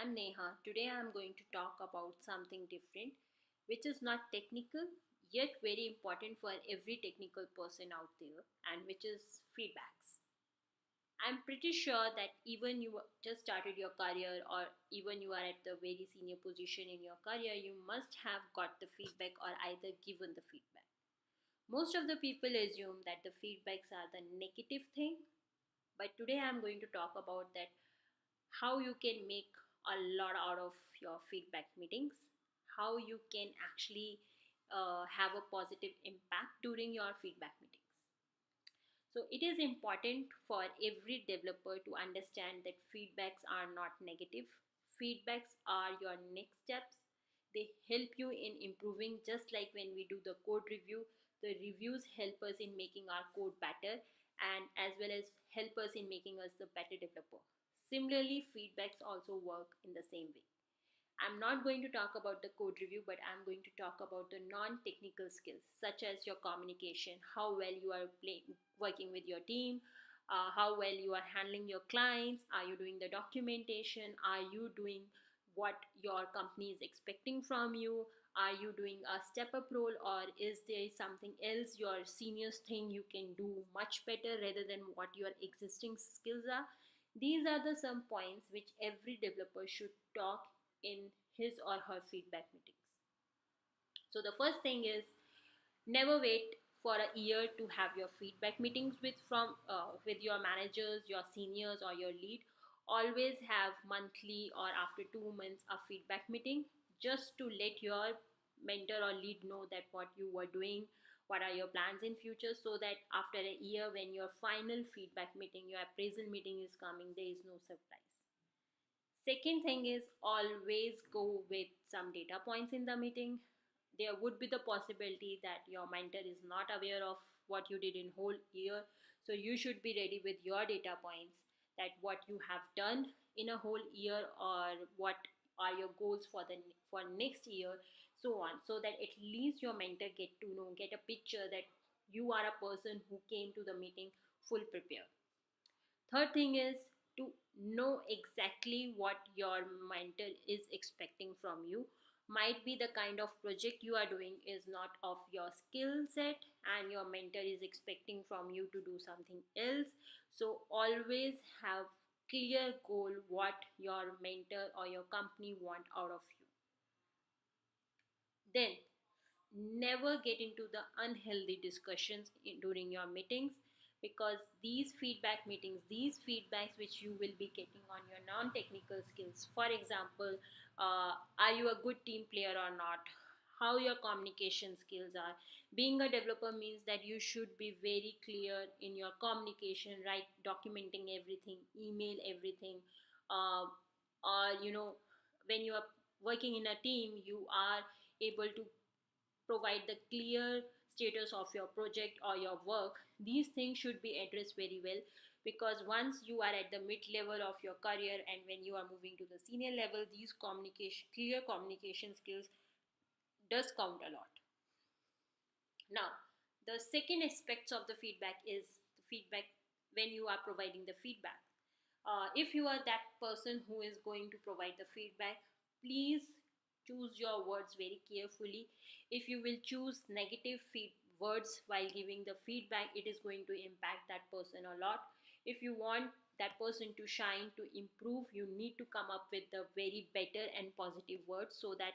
I'm Neha. Today I'm going to talk about something different, which is not technical, yet very important for every technical person out there, and which is feedbacks. I'm pretty sure that even you just started your career or even you are at the very senior position in your career, you must have got the feedback or either given the feedback. Most of the people assume that the feedbacks are the negative thing, but today I'm going to talk about that how you can make a lot out of your feedback meetings, how you can actually have a positive impact during your feedback meetings. So, it is important for every developer to understand that feedbacks are not negative. Feedbacks are your next steps. They help you in improving, just like when we do the code review. The reviews help us in making our code better and as well as help us in making us the better developer. Similarly, feedbacks also work in the same way. I'm not going to talk about the code review, but I'm going to talk about the non technical skills, such as your communication, how well you are working with your team, how well you are handling your clients, are you doing the documentation, are you doing what your company is expecting from you, are you doing a step up role, or is there something else your seniors think you can do much better rather than what your existing skills are. These are the some points which every developer should talk in his or her feedback meetings. So the first thing is never wait for a year to have your feedback meetings with your managers, your seniors, or your lead. Always have monthly or after 2 months a feedback meeting just to let your mentor or lead know that what you were doing, what are your plans in future, so that after a year when your final feedback meeting, your appraisal meeting is coming, there is no surprise. Second thing is always go with some data points in the meeting. There would be the possibility that your mentor is not aware of what you did in whole year. So you should be ready with your data points, that what you have done in a whole year or what are your goals for next year, so on, so that at least your mentor get a picture that you are a person who came to the meeting full prepared. Third thing is to know exactly what your mentor is expecting from you. Might be the kind of project you are doing is not of your skill set and your mentor is expecting from you to do something else. So always have clear goal what your mentor or your company want out of you. Then never get into the unhealthy discussions during your meetings, because these feedback meetings, these feedbacks which you will be getting on your non-technical skills, for example, are you a good team player or not, how your communication skills are. Being a developer means that you should be very clear in your communication, right? Documenting everything, email everything, uh, or when you are working in a team, you are able to provide the clear status of your project or your work. These things should be addressed very well, because once you are at the mid level of your career and when you are moving to the senior level, these clear communication skills does count a lot. Now, the second aspects of the feedback is the feedback when you are providing the feedback. If you are that person who is going to provide the feedback, please choose your words very carefully. If you will choose negative words while giving the feedback, it is going to impact that person a lot. If you want that person to shine, to improve, you need to come up with the very better and positive words, so that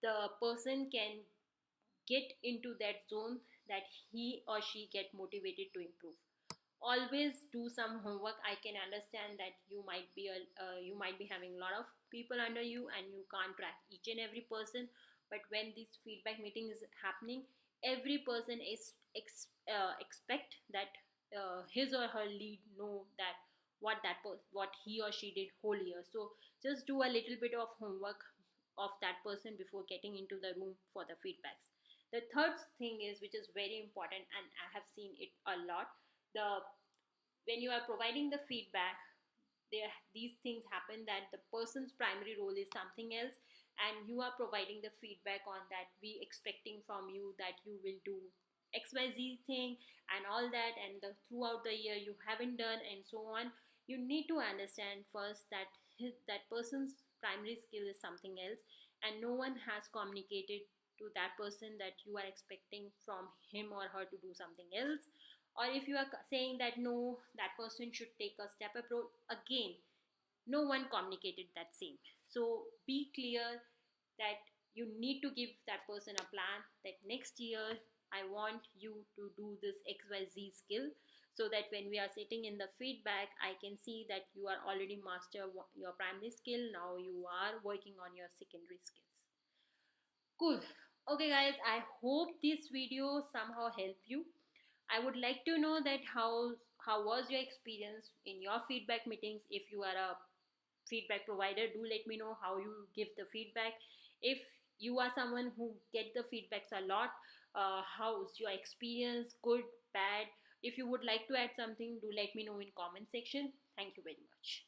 the person can get into that zone, that he or she get motivated to improve. Always do some homework. I can understand that you might be having a lot of people under you and you can't track each and every person, but when this feedback meeting is happening, every person is expect that his or her lead know that what he or she did whole year. So just do a little bit of homework of that person before getting into the room for the feedbacks. The third thing is, which is very important and I have seen it a lot, the when you are providing the feedback, there these things happen that the person's primary role is something else, and you are providing the feedback on that, we expecting from you that you will do xyz thing and all that, and throughout the year you haven't done and so on. You need to understand first that that person's primary skill is something else, and no one has communicated to that person that you are expecting from him or her to do something else. Or if you are saying that no, that person should take a step approach, again, no one communicated that same. So be clear that you need to give that person a plan that next year I want you to do this XYZ skill, so that when we are sitting in the feedback, I can see that you are already master your primary skill. Now you are working on your secondary skills. Cool. Okay, guys, I hope this video somehow helped you. I would like to know that how was your experience in your feedback meetings. If you are a feedback provider, do let me know how you give the feedback. If you are someone who get the feedbacks a lot, how's your experience, good, bad? If you would like to add something, do let me know in comment section. Thank you very much.